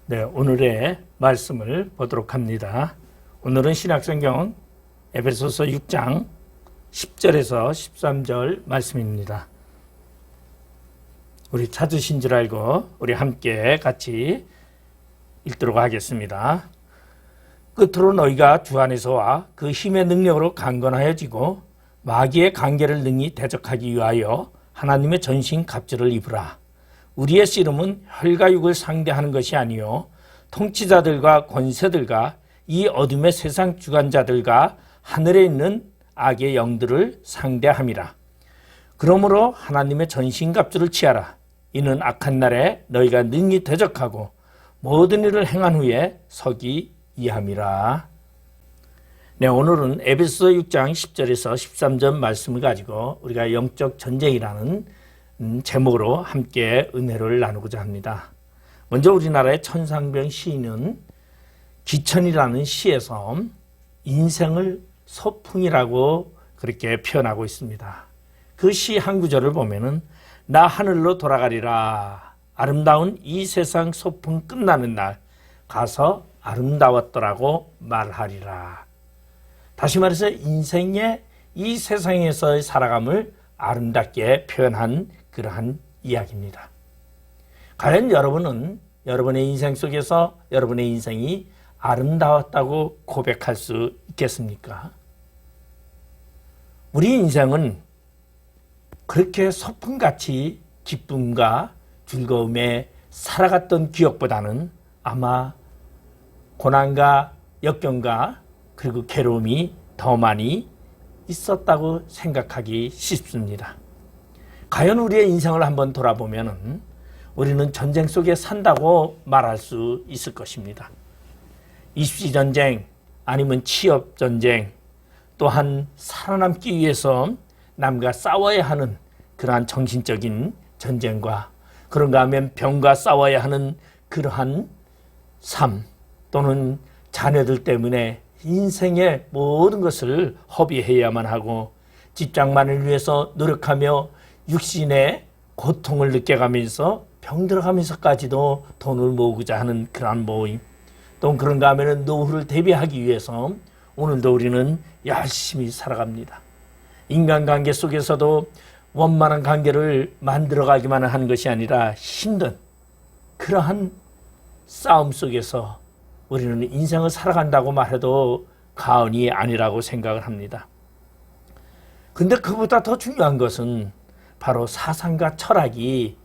네, 오늘의 말씀을 보도록 합니다. 오늘은 신약성경 에베소서 6장 10절에서 13절 말씀입니다. 우리 찾으신 줄 알고 우리 함께 같이 읽도록 하겠습니다. 끝으로 너희가 주 안에서와 그 힘의 능력으로 강건하여지고 마귀의 관계를 능히 대적하기 위하여 하나님의 전신 갑주를 입으라. 우리의 씨름은 혈과 육을 상대하는 것이 아니요 통치자들과 권세들과 이 어둠의 세상 주관자들과 하늘에 있는 악의 영들을 상대함이라. 그러므로 하나님의 전신갑주를 취하라. 이는 악한 날에 너희가 능히 대적하고 모든 일을 행한 후에 서기 이함이라. 네, 오늘은 에베소서 6장 10절에서 13절 말씀을 가지고 우리가 영적 전쟁이라는 제목으로 함께 은혜를 나누고자 합니다. 먼저 우리나라의 천상병 시인은 기천이라는 시에서 인생을 소풍이라고 그렇게 표현하고 있습니다. 그 시 한 구절을 보면은 나 하늘로 돌아가리라. 아름다운 이 세상 소풍 끝나는 날 가서 아름다웠더라고 말하리라. 다시 말해서 인생의 이 세상에서의 살아감을 아름답게 표현한 그러한 이야기입니다. 과연 여러분은 여러분의 인생 속에서 여러분의 인생이 아름다웠다고 고백할 수 있겠습니까? 우리 인생은 그렇게 소풍같이 기쁨과 즐거움에 살아갔던 기억보다는 아마 고난과 역경과 그리고 괴로움이 더 많이 있었다고 생각하기 쉽습니다. 과연 우리의 인생을 한번 돌아보면 우리는 전쟁 속에 산다고 말할 수 있을 것입니다. 입시전쟁 아니면 취업전쟁 또한 살아남기 위해서 남과 싸워야 하는 그러한 정신적인 전쟁과 그런가 하면 병과 싸워야 하는 그러한 삶 또는 자녀들 때문에 인생의 모든 것을 허비해야만 하고 직장만을 위해서 노력하며 육신의 고통을 느껴가면서 병들어가면서까지도 돈을 모으고자 하는 그러한 모임 또 그런가 하면 노후를 대비하기 위해서 오늘도 우리는 열심히 살아갑니다. 인간관계 속에서도 원만한 관계를 만들어가기만 하는 것이 아니라 힘든 그러한 싸움 속에서 우리는 인생을 살아간다고 말해도 과언이 아니라고 생각을 합니다. 근데 그보다 더 중요한 것은 바로 사상과 철학이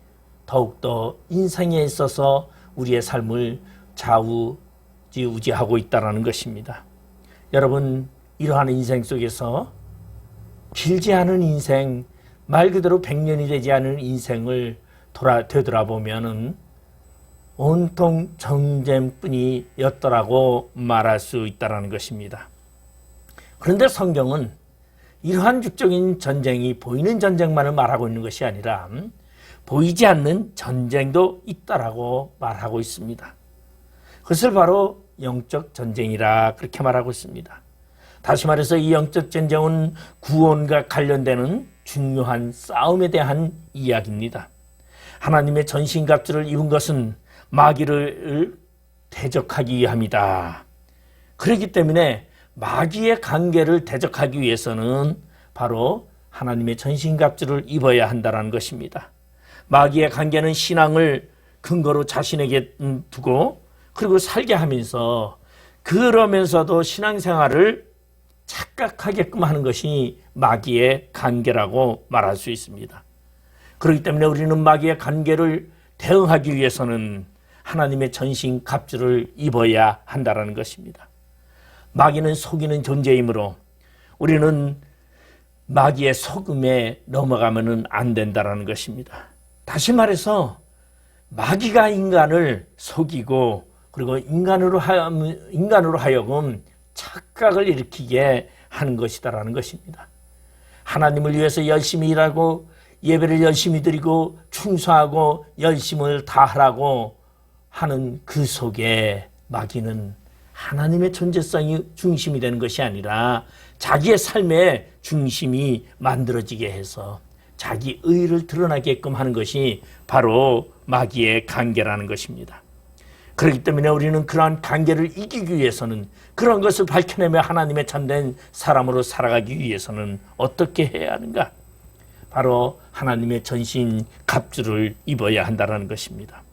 더욱더 인생에 있어서 우리의 삶을 좌우지우지하고 있다는 것입니다. 여러분, 이러한 인생 속에서 길지 않은 인생, 말 그대로 100년이 되지 않은 인생을 되돌아보면 온통 전쟁뿐이었더라고 말할 수 있다는 것입니다. 그런데 성경은 이러한 육적인 전쟁이 보이는 전쟁만을 말하고 있는 것이 아니라 보이지 않는 전쟁도 있다라고 말하고 있습니다. 그것을 바로 영적 전쟁이라 그렇게 말하고 있습니다. 다시 말해서 이 영적 전쟁은 구원과 관련되는 중요한 싸움에 대한 이야기입니다. 하나님의 전신갑주를 입은 것은 마귀를 대적하기 위함이다. 그렇기 때문에 마귀의 관계를 대적하기 위해서는 바로 하나님의 전신갑주를 입어야 한다는 것입니다. 마귀의 관계는 신앙을 근거로 자신에게 두고 그리고 살게 하면서 그러면서도 신앙생활을 착각하게끔 하는 것이 마귀의 관계라고 말할 수 있습니다. 그렇기 때문에 우리는 마귀의 관계를 대응하기 위해서는 하나님의 전신갑주를 입어야 한다는 것입니다. 마귀는 속이는 존재이므로 우리는 마귀의 속음에 넘어가면 안 된다는 것입니다. 다시 말해서 마귀가 인간을 속이고 그리고 인간으로 하여금 착각을 일으키게 하는 것이다라는 것입니다. 하나님을 위해서 열심히 일하고 예배를 열심히 드리고 충성하고 열심을 다하라고 하는 그 속에 마귀는 하나님의 존재성이 중심이 되는 것이 아니라 자기의 삶의 중심이 만들어지게 해서 자기 의를 드러나게끔 하는 것이 바로 마귀의 관계라는 것입니다. 그렇기 때문에 우리는 그러한 관계를 이기기 위해서는, 그런 것을 밝혀내며 하나님의 참된 사람으로 살아가기 위해서는 어떻게 해야 하는가? 바로 하나님의 전신갑주를 입어야 한다는 것입니다.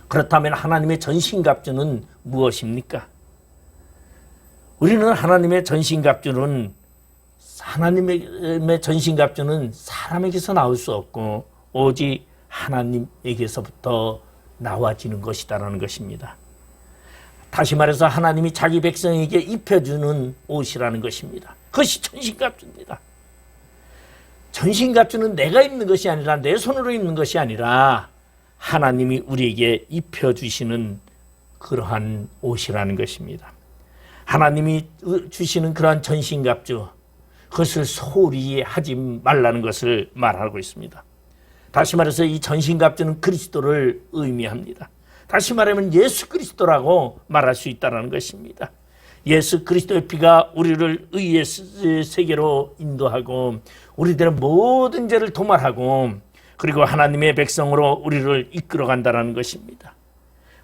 그렇다면 하나님의 전신갑주는 무엇입니까? 우리는 하나님의 전신갑주는 사람에게서 나올 수 없고 오직 하나님에게서부터 나와지는 것이다라는 것입니다. 다시 말해서 하나님이 자기 백성에게 입혀주는 옷이라는 것입니다. 그것이 전신갑주입니다. 전신갑주는 내가 입는 것이 아니라, 내 손으로 입는 것이 아니라 하나님이 우리에게 입혀주시는 그러한 옷이라는 것입니다. 하나님이 주시는 그러한 전신갑주, 그것을 소홀히 하지 말라는 것을 말하고 있습니다. 다시 말해서 이 전신갑주는 그리스도를 의미합니다. 다시 말하면 예수 그리스도라고 말할 수 있다는 것입니다. 예수 그리스도의 피가 우리를 의의 세계로 인도하고 우리들의 모든 죄를 도말하고 그리고 하나님의 백성으로 우리를 이끌어간다는 것입니다.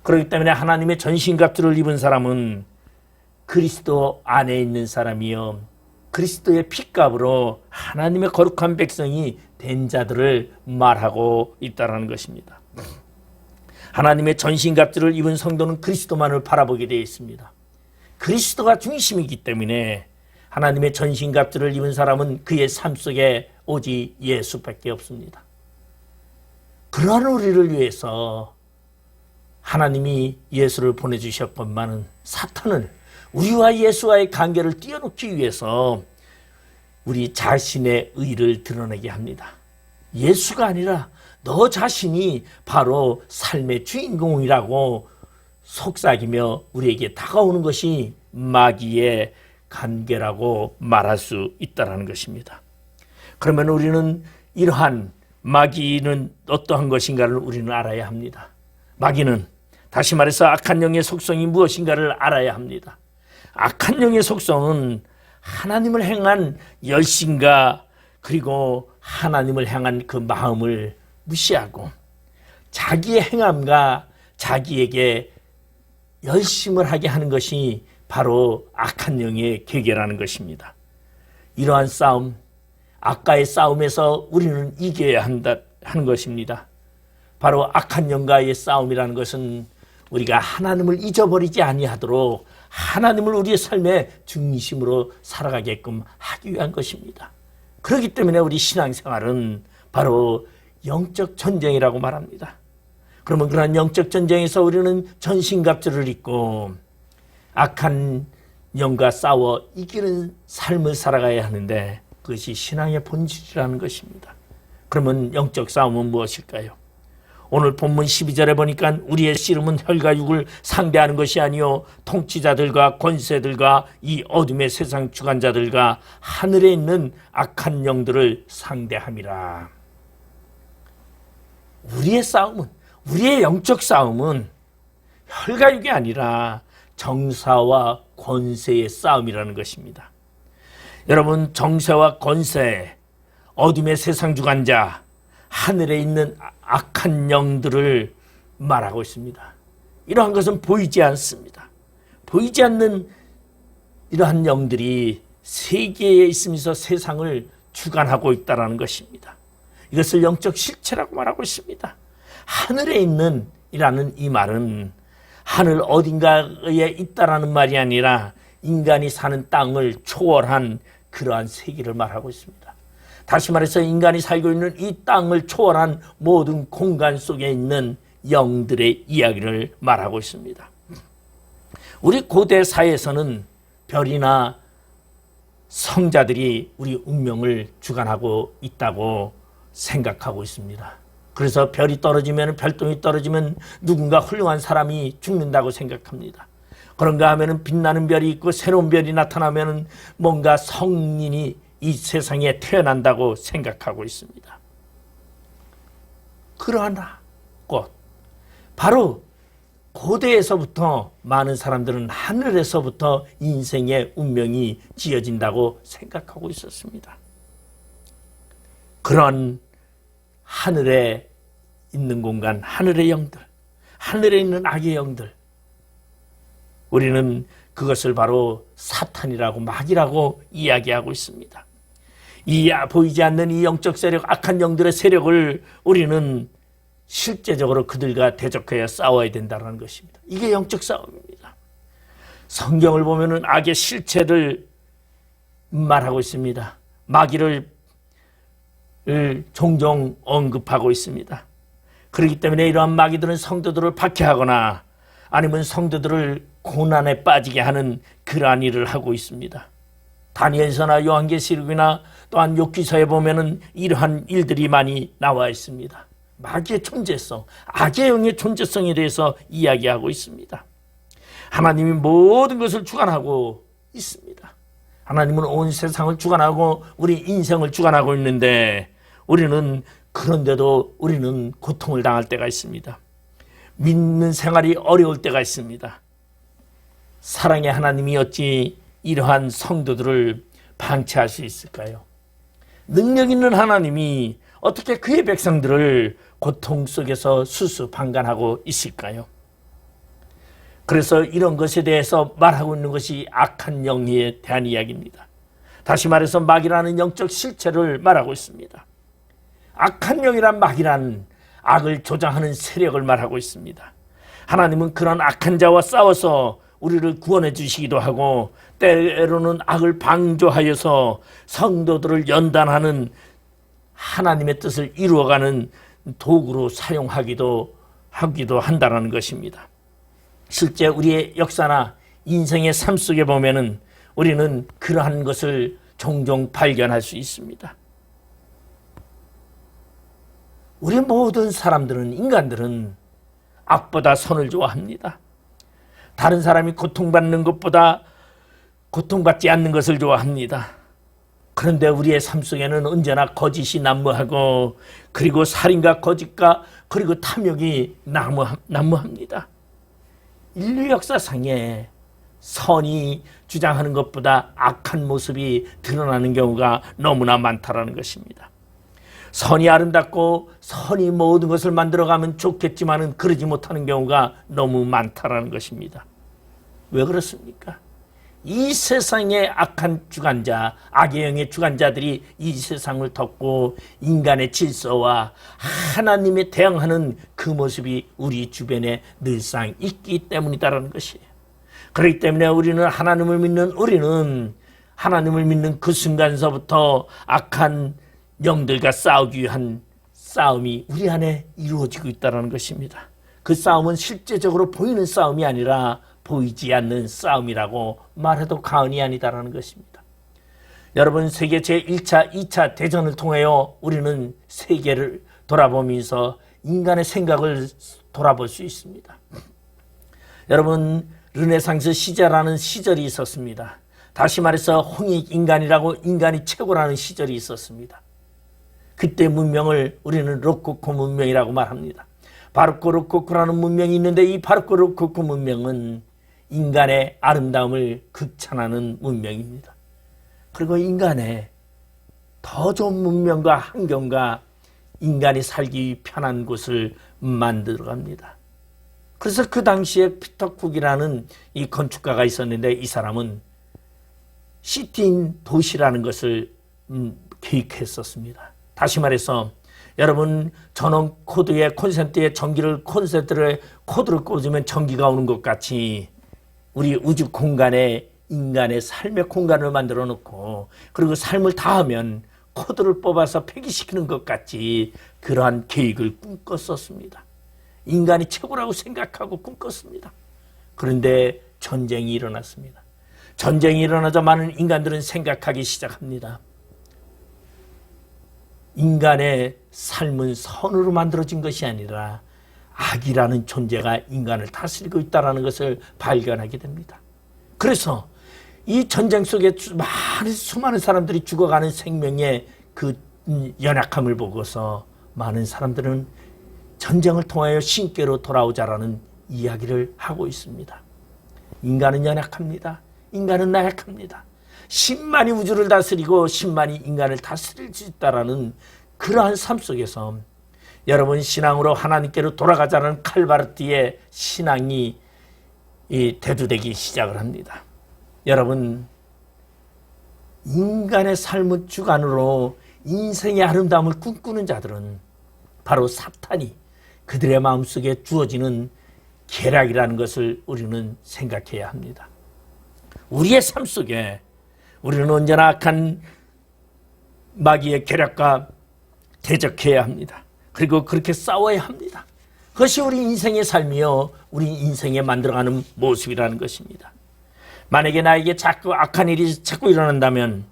그렇기 때문에 하나님의 전신갑주를 입은 사람은 그리스도 안에 있는 사람이요, 그리스도의 핏값으로 하나님의 거룩한 백성이 된 자들을 말하고 있다는 것입니다. 하나님의 전신갑주를 입은 성도는 그리스도만을 바라보게 되어 있습니다. 그리스도가 중심이기 때문에 하나님의 전신갑주를 입은 사람은 그의 삶 속에 오직 예수밖에 없습니다. 그러한 우리를 위해서 하나님이 예수를 보내주셨건만은 사탄은 우리와 예수와의 관계를 띄워놓기 위해서 우리 자신의 의를 드러내게 합니다. 예수가 아니라 너 자신이 바로 삶의 주인공이라고 속삭이며 우리에게 다가오는 것이 마귀의 관계라고 말할 수 있다는 것입니다. 그러면 우리는 이러한 마귀는 어떠한 것인가를 우리는 알아야 합니다. 마귀는 다시 말해서 악한 영의 속성이 무엇인가를 알아야 합니다. 악한 영의 속성은 하나님을 향한 열심과 그리고 하나님을 향한 그 마음을 무시하고 자기의 행함과 자기에게 열심을 하게 하는 것이 바로 악한 영의 계계라는 것입니다. 이러한 싸움, 악과의 싸움에서 우리는 이겨야 하는 것입니다. 바로 악한 영과의 싸움이라는 것은 우리가 하나님을 잊어버리지 아니하도록 하나님을 우리의 삶의 중심으로 살아가게끔 하기 위한 것입니다. 그렇기 때문에 우리 신앙생활은 바로 영적 전쟁이라고 말합니다. 그러면 그런 영적 전쟁에서 우리는 전신갑주를 입고 악한 영과 싸워 이기는 삶을 살아가야 하는데 그것이 신앙의 본질이라는 것입니다. 그러면 영적 싸움은 무엇일까요? 오늘 본문 12절에 보니까 우리의 씨름은 혈과 육을 상대하는 것이 아니요 통치자들과 권세들과 이 어둠의 세상 주관자들과 하늘에 있는 악한 영들을 상대함이라. 우리의 싸움은, 우리의 영적 싸움은 혈과 육이 아니라 정사와 권세의 싸움이라는 것입니다. 여러분, 정세와 권세, 어둠의 세상 주관자, 하늘에 있는 악한 영들을 말하고 있습니다. 이러한 것은 보이지 않습니다. 보이지 않는 이러한 영들이 세계에 있으면서 세상을 주관하고 있다는 것입니다. 이것을 영적 실체라고 말하고 있습니다. 하늘에 있는 이라는 이 말은 하늘 어딘가에 있다라는 말이 아니라 인간이 사는 땅을 초월한 그러한 세계를 말하고 있습니다. 다시 말해서 인간이 살고 있는 이 땅을 초월한 모든 공간 속에 있는 영들의 이야기를 말하고 있습니다. 우리 고대 사회에서는 별이나 성자들이 우리 운명을 주관하고 있다고 생각하고 있습니다. 그래서 별이 떨어지면, 별똥이 떨어지면 누군가 훌륭한 사람이 죽는다고 생각합니다. 그런가 하면 빛나는 별이 있고 새로운 별이 나타나면 뭔가 성인이 이 세상에 태어난다고 생각하고 있습니다. 그러나 곧 바로 고대에서부터 많은 사람들은 하늘에서부터 인생의 운명이 지어진다고 생각하고 있었습니다. 그런 하늘에 있는 공간, 하늘의 영들, 하늘에 있는 악의 영들, 우리는 그것을 바로 사탄이라고 마귀라고 이야기하고 있습니다. 이 보이지 않는 이 영적 세력, 악한 영들의 세력을 우리는 실제적으로 그들과 대적하여 싸워야 된다는 것입니다. 이게 영적 싸움입니다. 성경을 보면은 악의 실체를 말하고 있습니다. 마귀를 종종 언급하고 있습니다. 그렇기 때문에 이러한 마귀들은 성도들을 박해하거나 아니면 성도들을 고난에 빠지게 하는 그러한 일을 하고 있습니다. 다니엘서나 요한계시록이나 또한 욥기서에 보면은 이러한 일들이 많이 나와 있습니다. 마귀의 존재성, 악의 영의 존재성에 대해서 이야기하고 있습니다. 하나님이 모든 것을 주관하고 있습니다. 하나님은 온 세상을 주관하고 우리 인생을 주관하고 있는데 우리는 그런데도 우리는 고통을 당할 때가 있습니다. 믿는 생활이 어려울 때가 있습니다. 사랑의 하나님이 어찌 이러한 성도들을 방치할 수 있을까요? 능력 있는 하나님이 어떻게 그의 백성들을 고통 속에서 수수방관하고 있을까요? 그래서 이런 것에 대해서 말하고 있는 것이 악한 영에 대한 이야기입니다. 다시 말해서 마귀라는 영적 실체를 말하고 있습니다. 악한 영이란 마귀란 악을 조장하는 세력을 말하고 있습니다. 하나님은 그런 악한 자와 싸워서 우리를 구원해 주시기도 하고 때로는 악을 방조하여서 성도들을 연단하는 하나님의 뜻을 이루어가는 도구로 사용하기도 한다는 것입니다. 실제 우리의 역사나 인생의 삶 속에 보면은 우리는 그러한 것을 종종 발견할 수 있습니다. 우리 모든 사람들은, 인간들은 악보다 선을 좋아합니다. 다른 사람이 고통받는 것보다 고통받지 않는 것을 좋아합니다. 그런데 우리의 삶 속에는 언제나 거짓이 난무하고 그리고 살인과 거짓과 그리고 탐욕이 난무합니다. 인류 역사상에 선이 주장하는 것보다 악한 모습이 드러나는 경우가 너무나 많다라는 것입니다. 선이 아름답고 선이 모든 것을 만들어가면 좋겠지만은 그러지 못하는 경우가 너무 많다라는 것입니다. 왜 그렇습니까? 이 세상의 악한 주관자, 악의 영의 주관자들이 이 세상을 덮고 인간의 질서와 하나님에 대항하는 그 모습이 우리 주변에 늘상 있기 때문이다라는 것이에요. 그렇기 때문에 우리는 하나님을 믿는 그 순간서부터 악한 영들과 싸우기 위한 싸움이 우리 안에 이루어지고 있다는 것입니다. 그 싸움은 실제적으로 보이는 싸움이 아니라 보이지 않는 싸움이라고 말해도 과언이 아니다라는 것입니다. 여러분, 세계 제1차, 2차 대전을 통하여 우리는 세계를 돌아보면서 인간의 생각을 돌아볼 수 있습니다. 여러분, 르네상스 시대라는 시절이 있었습니다. 다시 말해서 홍익인간이라고 인간이 최고라는 시절이 있었습니다. 그때 문명을 우리는 로코코 문명이라고 말합니다. 바로코 로코코라는 문명이 있는데 이 바로코 로코코 문명은 인간의 아름다움을 극찬하는 문명입니다. 그리고 인간의 더 좋은 문명과 환경과 인간이 살기 편한 곳을 만들어갑니다. 그래서 그 당시에 피터 쿡이라는 이 건축가가 있었는데 이 사람은 시티인 도시라는 것을 계획했었습니다. 다시 말해서 여러분, 전원 코드에 콘센트에 콘센트를 코드를 꽂으면 전기가 오는 것 같이 우리 우주 공간에 인간의 삶의 공간을 만들어 놓고 그리고 삶을 다하면 코드를 뽑아서 폐기시키는 것 같이 그러한 계획을 꿈꿨었습니다. 인간이 최고라고 생각하고 꿈꿨습니다. 그런데 전쟁이 일어났습니다. 전쟁이 일어나자 많은 인간들은 생각하기 시작합니다. 인간의 삶은 선으로 만들어진 것이 아니라 악이라는 존재가 인간을 다스리고 있다는 것을 발견하게 됩니다. 그래서 이 전쟁 속에 수많은 사람들이 죽어가는 생명의 그 연약함을 보고서 많은 사람들은 전쟁을 통하여 신께로 돌아오자라는 이야기를 하고 있습니다. 인간은 연약합니다. 인간은 나약합니다. 신만이 우주를 다스리고 신만이 인간을 다스릴 수 있다라는 그러한 삶 속에서 여러분, 신앙으로 하나님께로 돌아가자는 칼바르트의 신앙이 대두되기 시작을 합니다. 여러분, 인간의 삶의 주관으로 인생의 아름다움을 꿈꾸는 자들은 바로 사탄이 그들의 마음속에 주어지는 계략이라는 것을 우리는 생각해야 합니다. 우리의 삶 속에 우리는 언제나 악한 마귀의 계략과 대적해야 합니다. 그리고 그렇게 싸워야 합니다. 그것이 우리 인생의 삶이요, 우리 인생에 만들어가는 모습이라는 것입니다. 만약에 나에게 자꾸 악한 일이 자꾸 일어난다면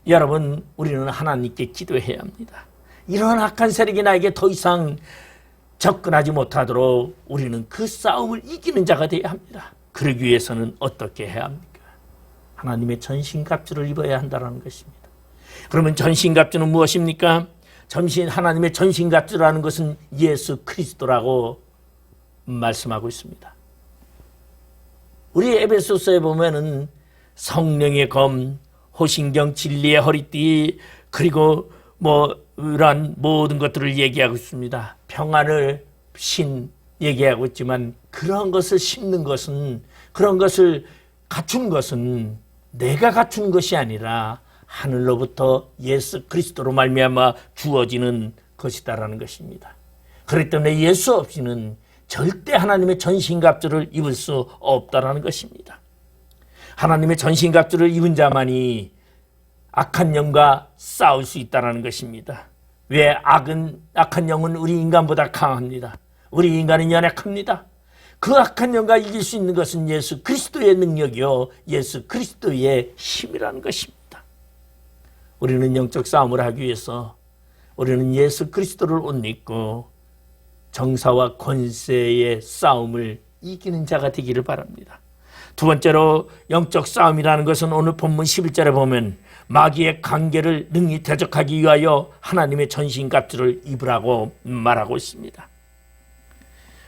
여러분, 우리는 하나님께 기도해야 합니다. 이런 악한 세력이 나에게 더 이상 접근하지 못하도록 우리는 그 싸움을 이기는 자가 되어야 합니다. 그러기 위해서는 어떻게 해야 합니까? 하나님의 전신갑주를 입어야 한다는 것입니다. 그러면 전신갑주는 무엇입니까? 하나님의 전신갑주라는 것은 예수 그리스도라고 말씀하고 있습니다. 우리 에베소서에 보면은 성령의 검, 호신경, 진리의 허리띠, 그리고 이런 모든 것들을 얘기하고 있습니다. 평안을 얘기하고 있지만 그런 것을 심는 것은, 그런 것을 갖춘 것은 내가 갖춘 것이 아니라 하늘로부터 예수 그리스도로 말미암아 주어지는 것이다라는 것입니다. 그렇기 때문에 예수 없이는 절대 하나님의 전신갑주를 입을 수 없다라는 것입니다. 하나님의 전신갑주를 입은 자만이 악한 영과 싸울 수 있다는 것입니다. 왜? 악한 영은 우리 인간보다 강합니다. 우리 인간은 연약합니다. 그 악한 영과 이길 수 있는 것은 예수 그리스도의 능력이요, 예수 그리스도의 힘이라는 것입니다. 우리는 영적 싸움을 하기 위해서 우리는 예수 그리스도를 옷 입고 정사와 권세의 싸움을 이기는 자가 되기를 바랍니다. 두 번째로 영적 싸움이라는 것은 오늘 본문 11절에 보면 마귀의 관계를 능히 대적하기 위하여 하나님의 전신갑주를 입으라고 말하고 있습니다.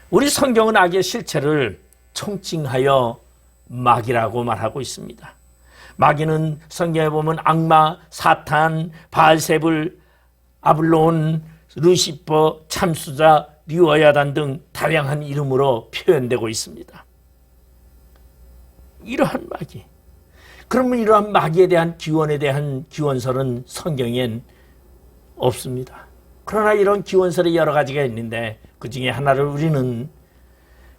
우리 성경은 악의 실체를 총칭하여 마귀라고 말하고 있습니다. 마귀는 성경에 보면 악마, 사탄, 바알세불, 아블론, 루시퍼, 참수자, 리워야단 등 다양한 이름으로 표현되고 있습니다. 이러한 마귀. 그러면 이러한 마귀에 대한 기원에 대한 기원설은 성경엔 없습니다. 그러나 이런 기원설이 여러 가지가 있는데 그 중에 하나를 우리는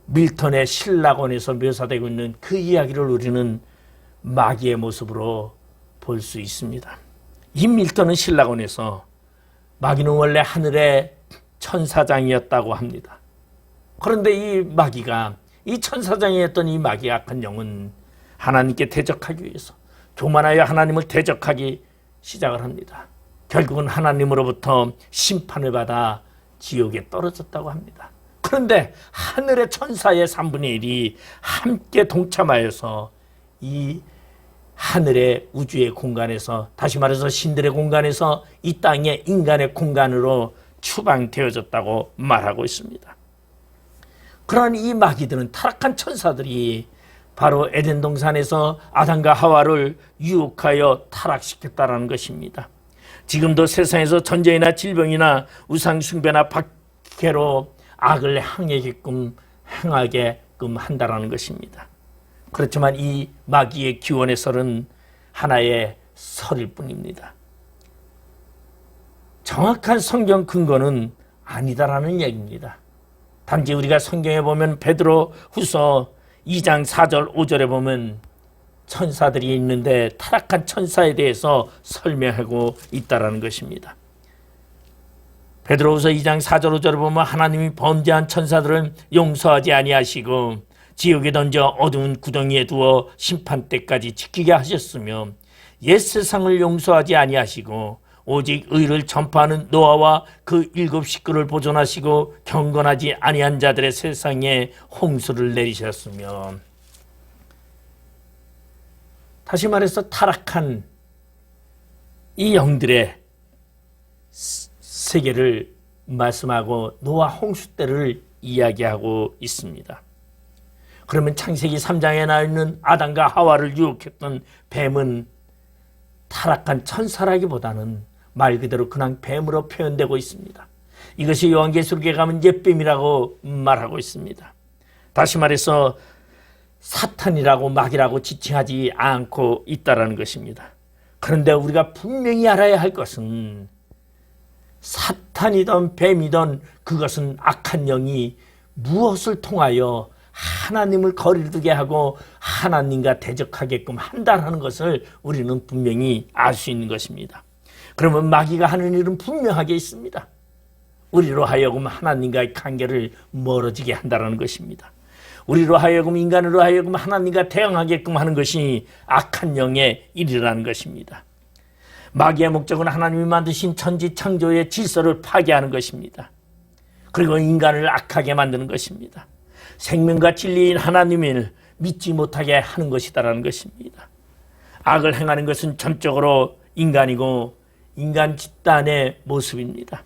밀턴의 신라곤에서 묘사되고 있는 그 이야기를 우리는 마귀의 모습으로 볼 수 있습니다. 이 밀턴은 신라곤에서 마귀는 원래 하늘의 천사장이었다고 합니다. 그런데 이 마귀가, 이 천사장이었던 이 마귀의 악한 영은 하나님께 대적하기 위해서 교만하여 하나님을 대적하기 시작을 합니다. 결국은 하나님으로부터 심판을 받아 지옥에 떨어졌다고 합니다. 그런데 하늘의 천사의 3분의 1이 함께 동참하여서 이 하늘의 우주의 공간에서, 다시 말해서 신들의 공간에서 이 땅의 인간의 공간으로 추방되어졌다고 말하고 있습니다. 그러한 이 마귀들은, 타락한 천사들이 바로 에덴 동산에서 아담과 하와를 유혹하여 타락시켰다는 것입니다. 지금도 세상에서 전쟁이나 질병이나 우상 숭배나 박해로 악을 행하게끔 한다는 것입니다. 그렇지만 이 마귀의 기원의 설은 하나의 설일 뿐입니다. 정확한 성경 근거는 아니다라는 얘기입니다. 단지 우리가 성경에 보면 베드로 후서 2장 4절 5절에 보면 천사들이 있는데 타락한 천사에 대해서 설명하고 있다는 것입니다. 베드로후서 2장 4절 5절에 보면 하나님이 범죄한 천사들은 용서하지 아니하시고 지옥에 던져 어두운 구덩이에 두어 심판 때까지 지키게 하셨으며 옛 세상을 용서하지 아니하시고 오직 의를 전파하는 노아와 그 7 식구를 보존하시고 경건하지 아니한 자들의 세상에 홍수를 내리셨으며, 다시 말해서 타락한 이 영들의 세계를 말씀하고 노아 홍수 때를 이야기하고 있습니다. 그러면 창세기 3장에 나와 있는 아담과 하와를 유혹했던 뱀은 타락한 천사라기보다는 말 그대로 그냥 뱀으로 표현되고 있습니다. 이것이 요한계시록에 가면 옛뱀이라고 말하고 있습니다. 다시 말해서 사탄이라고 마귀라고 지칭하지 않고 있다라는 것입니다. 그런데 우리가 분명히 알아야 할 것은 사탄이든 뱀이든 그것은 악한 영이 무엇을 통하여 하나님을 거리를 두게 하고 하나님과 대적하게끔 한다는 것을 우리는 분명히 알 수 있는 것입니다. 그러면 마귀가 하는 일은 분명하게 있습니다. 우리로 하여금 하나님과의 관계를 멀어지게 한다는 것입니다. 우리로 하여금 인간으로 하여금 하나님과 대항하게끔 하는 것이 악한 영의 일이라는 것입니다. 마귀의 목적은 하나님이 만드신 천지 창조의 질서를 파괴하는 것입니다. 그리고 인간을 악하게 만드는 것입니다. 생명과 진리인 하나님을 믿지 못하게 하는 것이다라는 것입니다. 악을 행하는 것은 전적으로 인간이고 인간 집단의 모습입니다.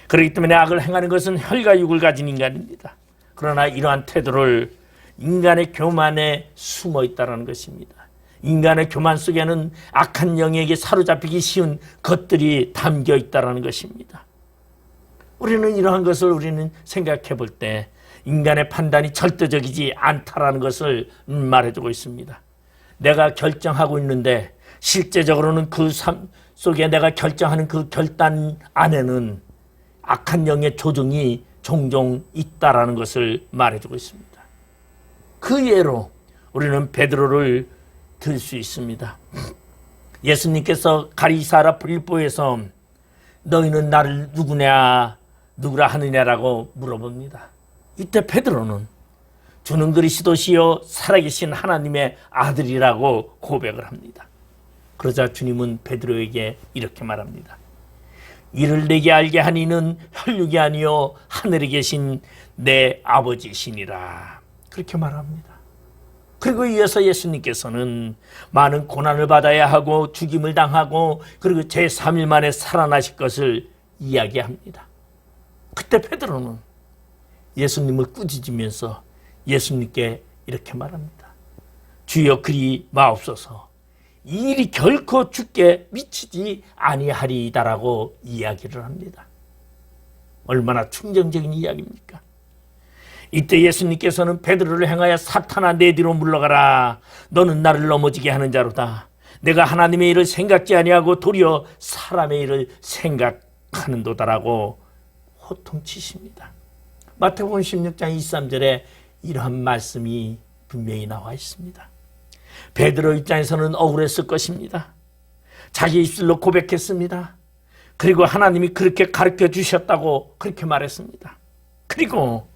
그렇기 때문에 악을 행하는 것은 혈과 육을 가진 인간입니다. 그러나 이러한 태도를 인간의 교만에 숨어 있다는 것입니다. 인간의 교만 속에는 악한 영에게 사로잡히기 쉬운 것들이 담겨 있다는 것입니다. 우리는 이러한 것을 우리는 생각해 볼 때 인간의 판단이 절대적이지 않다라는 것을 말해주고 있습니다. 내가 결정하고 있는데 실제적으로는 그 삶 속에 내가 결정하는 그 결단 안에는 악한 영의 조종이 종종 있다라는 것을 말해주고 있습니다. 그 예로 우리는 베드로를 들 수 있습니다. 예수님께서 가리사라 빌보에서 너희는 나를 누구라 하느냐라고 물어봅니다. 이때 베드로는 주는 그리스도시요 살아계신 하나님의 아들이라고 고백을 합니다. 그러자 주님은 베드로에게 이렇게 말합니다. 이를 내게 알게 하니는 혈육이 아니요 하늘에 계신 내 아버지시니라. 그렇게 말합니다. 그리고 이어서 예수님께서는 많은 고난을 받아야 하고 죽임을 당하고 그리고 제3일 만에 살아나실 것을 이야기합니다. 그때 베드로는 예수님을 꾸짖으면서 예수님께 이렇게 말합니다. 주여 그리 마옵소서. 이 일이 결코 주께 미치지 아니하리이다라고 이야기를 합니다. 얼마나 충정적인 이야기입니까? 이때 예수님께서는 베드로를 향하여 사탄아 내 뒤로 물러가라. 너는 나를 넘어지게 하는 자로다. 내가 하나님의 일을 생각지 아니하고 도리어 사람의 일을 생각하는도다라고 호통치십니다. 마태복음 16장 23절에 이러한 말씀이 분명히 나와 있습니다. 베드로 입장에서는 억울했을 것입니다. 자기 입술로 고백했습니다. 그리고 하나님이 그렇게 가르쳐 주셨다고 그렇게 말했습니다. 그리고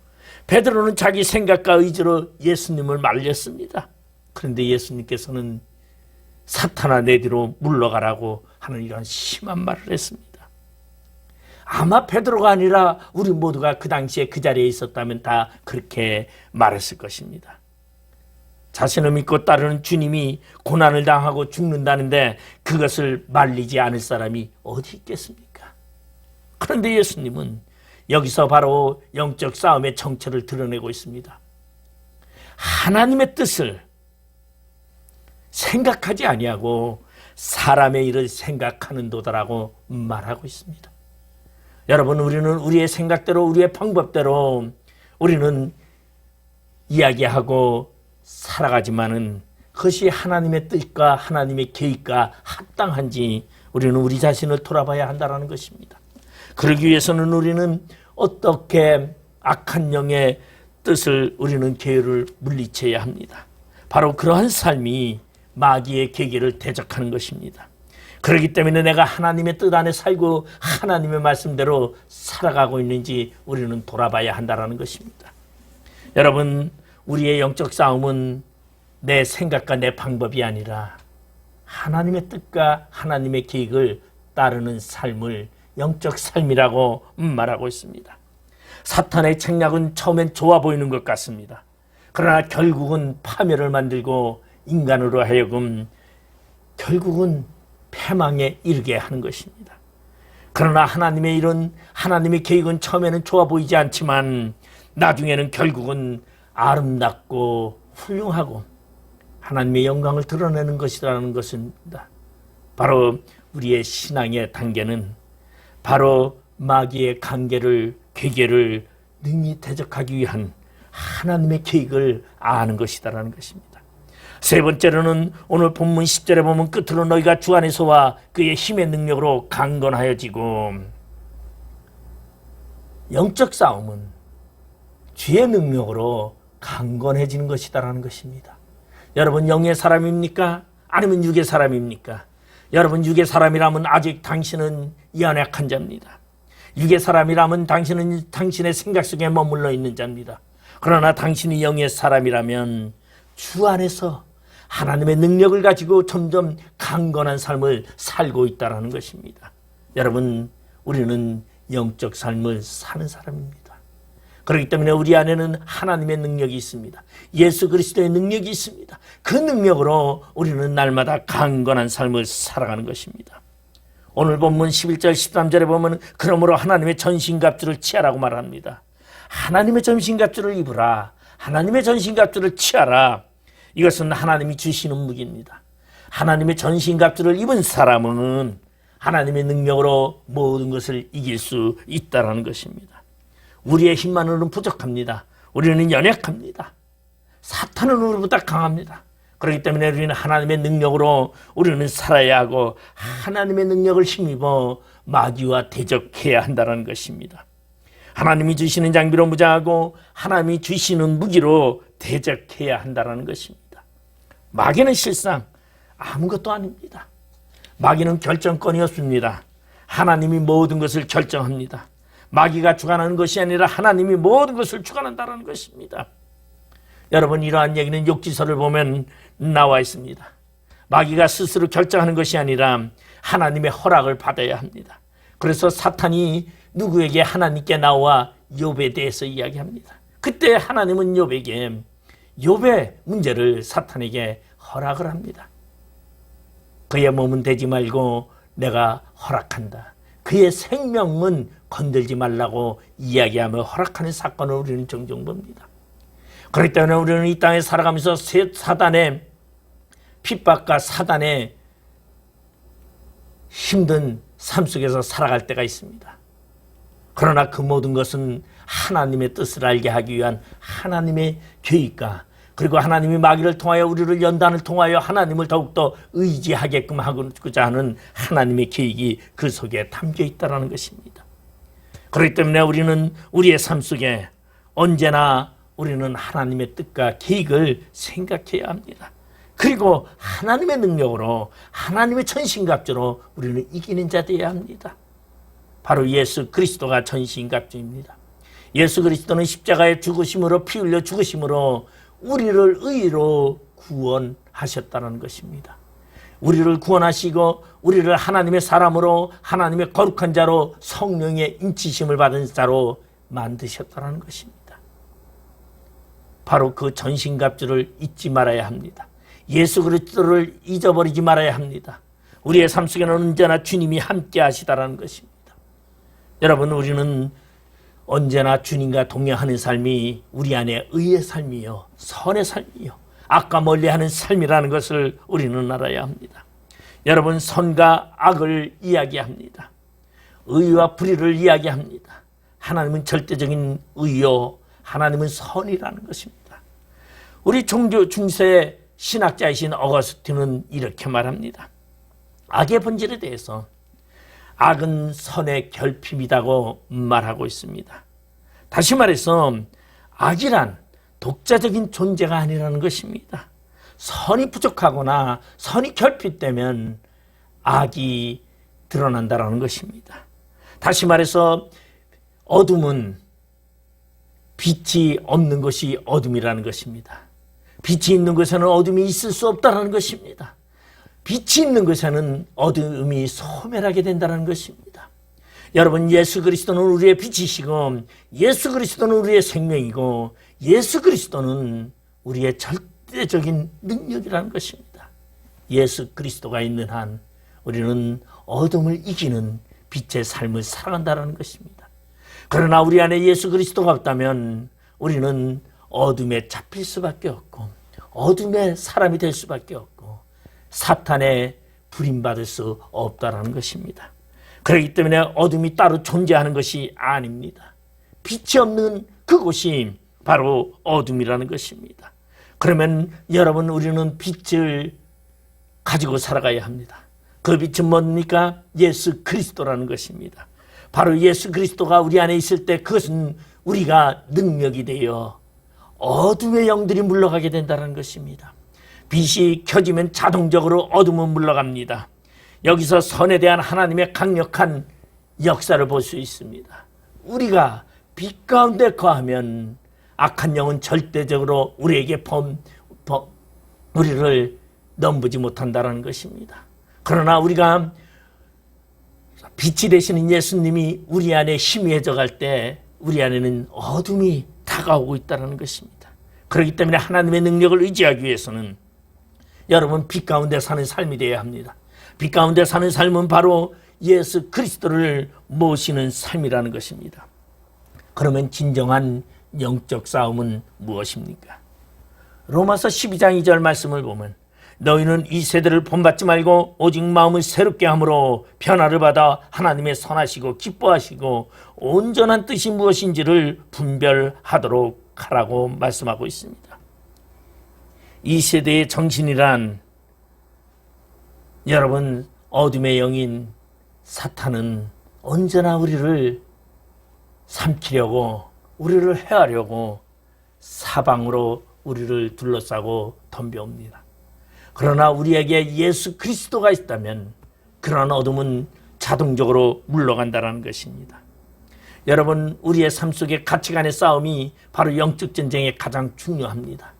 베드로는 자기 생각과 의지로 예수님을 말렸습니다. 그런데 예수님께서는 사탄아 내 뒤로 물러가라고 하는 이런 심한 말을 했습니다. 아마 베드로가 아니라 우리 모두가 그 당시에 그 자리에 있었다면 다 그렇게 말했을 것입니다. 자신을 믿고 따르는 주님이 고난을 당하고 죽는다는데 그것을 말리지 않을 사람이 어디 있겠습니까? 그런데 예수님은 여기서 바로 영적 싸움의 정체를 드러내고 있습니다. 하나님의 뜻을 생각하지 아니하고 사람의 일을 생각하는도다라고 말하고 있습니다. 여러분, 우리는 우리의 생각대로 우리의 방법대로 우리는 이야기하고 살아가지만은 그것이 하나님의 뜻과 하나님의 계획과 합당한지 우리는 우리 자신을 돌아봐야 한다는 것입니다. 그러기 위해서는 우리는 어떻게 악한 영의 뜻을 우리는 계율을 물리쳐야 합니다. 바로 그러한 삶이 마귀의 계계를 대적하는 것입니다. 그렇기 때문에 내가 하나님의 뜻 안에 살고 하나님의 말씀대로 살아가고 있는지 우리는 돌아봐야 한다는 것입니다. 여러분, 우리의 영적 싸움은 내 생각과 내 방법이 아니라 하나님의 뜻과 하나님의 계획을 따르는 삶을 영적 삶이라고 말하고 있습니다. 사탄의 책략은 처음엔 좋아 보이는 것 같습니다. 그러나 결국은 파멸을 만들고 인간으로 하여금 결국은 패망에 이르게 하는 것입니다. 그러나 하나님의 일은, 하나님의 계획은 처음에는 좋아 보이지 않지만 나중에는 결국은 아름답고 훌륭하고 하나님의 영광을 드러내는 것이라는 것입니다. 바로 우리의 신앙의 단계는 바로 마귀의 관계를, 계계를 능히 대적하기 위한 하나님의 계획을 아는 것이다라는 것입니다. 세 번째로는 오늘 본문 10절에 보면 끝으로 너희가 주 안에서와 그의 힘의 능력으로 강건하여지고, 영적 싸움은 주의 능력으로 강건해지는 것이다라는 것입니다. 여러분 영의 사람입니까? 아니면 육의 사람입니까? 여러분 육의 사람이라면 아직 당신은 연약한 자입니다. 육의 사람이라면 당신은 당신의 생각 속에 머물러 있는 자입니다. 그러나 당신이 영의 사람이라면 주 안에서 하나님의 능력을 가지고 점점 강건한 삶을 살고 있다는 것입니다. 여러분 우리는 영적 삶을 사는 사람입니다. 그렇기 때문에 우리 안에는 하나님의 능력이 있습니다. 예수 그리스도의 능력이 있습니다. 그 능력으로 우리는 날마다 강건한 삶을 살아가는 것입니다. 오늘 본문 11절 13절에 보면 그러므로 하나님의 전신갑주를 취하라고 말합니다. 하나님의 전신갑주를 입으라. 하나님의 전신갑주를 취하라. 이것은 하나님이 주시는 무기입니다. 하나님의 전신갑주를 입은 사람은 하나님의 능력으로 모든 것을 이길 수 있다는 것입니다. 우리의 힘만으로는 부족합니다. 우리는 연약합니다. 사탄은 우리보다 강합니다. 그렇기 때문에 우리는 하나님의 능력으로 우리는 살아야 하고 하나님의 능력을 힘입어 마귀와 대적해야 한다는 것입니다. 하나님이 주시는 장비로 무장하고 하나님이 주시는 무기로 대적해야 한다는 것입니다. 마귀는 실상 아무것도 아닙니다. 마귀는 결정권이 없습니다. 하나님이 모든 것을 결정합니다. 마귀가 주관하는 것이 아니라 하나님이 모든 것을 주관한다는 것입니다. 여러분 이러한 얘기는 욥기서를 보면 나와 있습니다. 마귀가 스스로 결정하는 것이 아니라 하나님의 허락을 받아야 합니다. 그래서 사탄이 누구에게 하나님께 나와 욥에 대해서 이야기합니다. 그때 하나님은 욥에게 욥의 문제를 사탄에게 허락을 합니다. 그의 몸은 대지 말고 내가 허락한다. 그의 생명은 건들지 말라고 이야기하며 허락하는 사건을 우리는 종종 봅니다. 그렇기 때문에 우리는 이 땅에 살아가면서 사단의 핍박과 사단의 힘든 삶 속에서 살아갈 때가 있습니다. 그러나 그 모든 것은 하나님의 뜻을 알게 하기 위한 하나님의 계획과 그리고 하나님이 마귀를 통하여 우리를 연단을 통하여 하나님을 더욱더 의지하게끔 하고자 하는 하나님의 계획이 그 속에 담겨 있다는 것입니다. 그렇기 때문에 우리는 우리의 삶 속에 언제나 우리는 하나님의 뜻과 계획을 생각해야 합니다. 그리고 하나님의 능력으로 하나님의 전신갑주로 우리는 이기는 자 되어야 합니다. 바로 예수 그리스도가 전신갑주입니다. 예수 그리스도는 십자가에 죽으심으로 피 흘려 죽으심으로 우리를 의로 구원하셨다는 것입니다. 우리를 구원하시고 우리를 하나님의 사람으로 하나님의 거룩한 자로 성령의 인치심을 받은 자로 만드셨다는 것입니다. 바로 그 전신갑주를 잊지 말아야 합니다. 예수 그리스도를 잊어버리지 말아야 합니다. 우리의 삶 속에는 언제나 주님이 함께 하시다라는 것입니다. 여러분 우리는 언제나 주님과 동행하는 삶이 우리 안에 의의 삶이요 선의 삶이요 악과 멀리하는 삶이라는 것을 우리는 알아야 합니다. 여러분 선과 악을 이야기합니다. 의와 불의를 이야기합니다. 하나님은 절대적인 의요 하나님은 선이라는 것입니다. 우리 종교 중세 신학자이신 어거스틴은 이렇게 말합니다. 악의 본질에 대해서 악은 선의 결핍이라고 말하고 있습니다. 다시 말해서 악이란 독자적인 존재가 아니라는 것입니다. 선이 부족하거나 선이 결핍되면 악이 드러난다는 것입니다. 다시 말해서 어둠은 빛이 없는 것이 어둠이라는 것입니다. 빛이 있는 곳에는 어둠이 있을 수 없다는 것입니다. 빛이 있는 곳에는 어둠이 소멸하게 된다는 것입니다. 여러분 예수 그리스도는 우리의 빛이시고 예수 그리스도는 우리의 생명이고 예수 그리스도는 우리의 절대적인 능력이라는 것입니다. 예수 그리스도가 있는 한 우리는 어둠을 이기는 빛의 삶을 살아간다는 것입니다. 그러나 우리 안에 예수 그리스도가 없다면 우리는 어둠에 잡힐 수밖에 없고 어둠의 사람이 될 수밖에 없고 사탄의 부림받을 수 없다는 것입니다. 그렇기 때문에 어둠이 따로 존재하는 것이 아닙니다. 빛이 없는 그곳이 바로 어둠이라는 것입니다. 그러면 여러분, 우리는 빛을 가지고 살아가야 합니다. 그 빛은 뭡니까? 예수 그리스도라는 것입니다. 바로 예수 그리스도가 우리 안에 있을 때 그것은 우리가 능력이 되어 어둠의 영들이 물러가게 된다는 것입니다. 빛이 켜지면 자동적으로 어둠은 물러갑니다. 여기서 선에 대한 하나님의 강력한 역사를 볼 수 있습니다. 우리가 빛 가운데 거하면 악한 영은 절대적으로 우리에게 우리를 넘보지 못한다는 것입니다. 그러나 우리가 빛이 되시는 예수님이 우리 안에 희미해져 갈 때 우리 안에는 어둠이 다가오고 있다는 것입니다. 그렇기 때문에 하나님의 능력을 의지하기 위해서는 여러분, 빛 가운데 사는 삶이 되어야 합니다. 빛 가운데 사는 삶은 바로 예수 그리스도를 모시는 삶이라는 것입니다. 그러면 진정한 영적 싸움은 무엇입니까? 로마서 12장 2절 말씀을 보면 너희는 이 세대를 본받지 말고 오직 마음을 새롭게 함으로 변화를 받아 하나님의 선하시고 기뻐하시고 온전한 뜻이 무엇인지를 분별하도록 하라고 말씀하고 있습니다. 이 세대의 정신이란, 여러분, 어둠의 영인 사탄은 언제나 우리를 삼키려고, 우리를 해하려고 사방으로 우리를 둘러싸고 덤벼옵니다. 그러나 우리에게 예수 그리스도가 있다면 그러한 어둠은 자동적으로 물러간다는 것입니다. 여러분, 우리의 삶 속의 가치관의 싸움이 바로 영적 전쟁에 가장 중요합니다.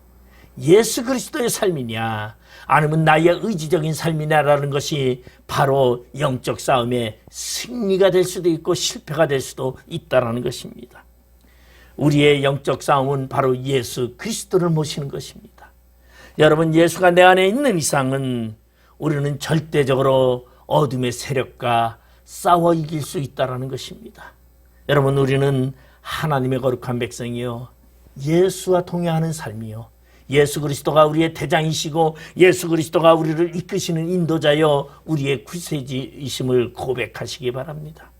예수 그리스도의 삶이냐 아니면 나의 의지적인 삶이냐라는 것이 바로 영적 싸움의 승리가 될 수도 있고 실패가 될 수도 있다는 것입니다. 우리의 영적 싸움은 바로 예수 그리스도를 모시는 것입니다. 여러분, 예수가 내 안에 있는 이상은 우리는 절대적으로 어둠의 세력과 싸워 이길 수 있다는 것입니다. 여러분, 우리는 하나님의 거룩한 백성이요, 예수와 동행하는 삶이요, 예수 그리스도가 우리의 대장이시고 예수 그리스도가 우리를 이끄시는 인도자여 우리의 구세주이심을 고백하시기 바랍니다.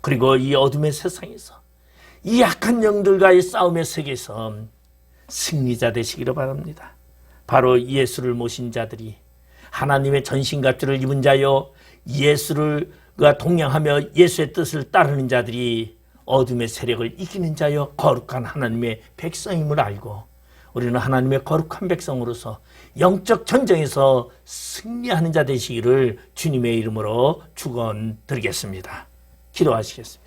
그리고 이 어둠의 세상에서, 이 약한 영들과의 싸움의 세계에서 승리자 되시기를 바랍니다. 바로 예수를 모신 자들이, 하나님의 전신갑주를 입은 자여 예수가 동행하며 예수의 뜻을 따르는 자들이 어둠의 세력을 이기는 자여 거룩한 하나님의 백성임을 알고 우리는 하나님의 거룩한 백성으로서 영적 전쟁에서 승리하는 자 되시기를 주님의 이름으로 축원드리겠습니다. 기도하시겠습니다.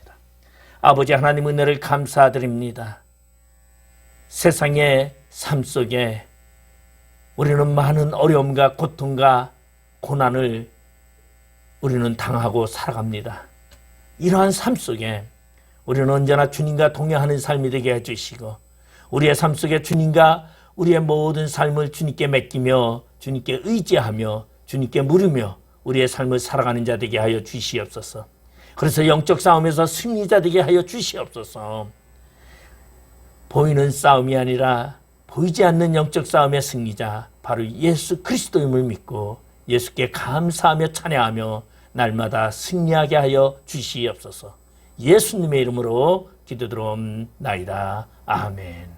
아버지 하나님, 은혜를 감사드립니다. 세상의 삶 속에 우리는 많은 어려움과 고통과 고난을 우리는 당하고 살아갑니다. 이러한 삶 속에 우리는 언제나 주님과 동행하는 삶이 되게 해주시고 우리의 삶 속에 주님과 우리의 모든 삶을 주님께 맡기며 주님께 의지하며 주님께 물으며 우리의 삶을 살아가는 자 되게 하여 주시옵소서. 그래서 영적 싸움에서 승리자 되게 하여 주시옵소서. 보이는 싸움이 아니라 보이지 않는 영적 싸움의 승리자, 바로 예수 그리스도임을 믿고 예수께 감사하며 찬양하며 날마다 승리하게 하여 주시옵소서. 예수님의 이름으로 기도드리옵나이다. 아멘.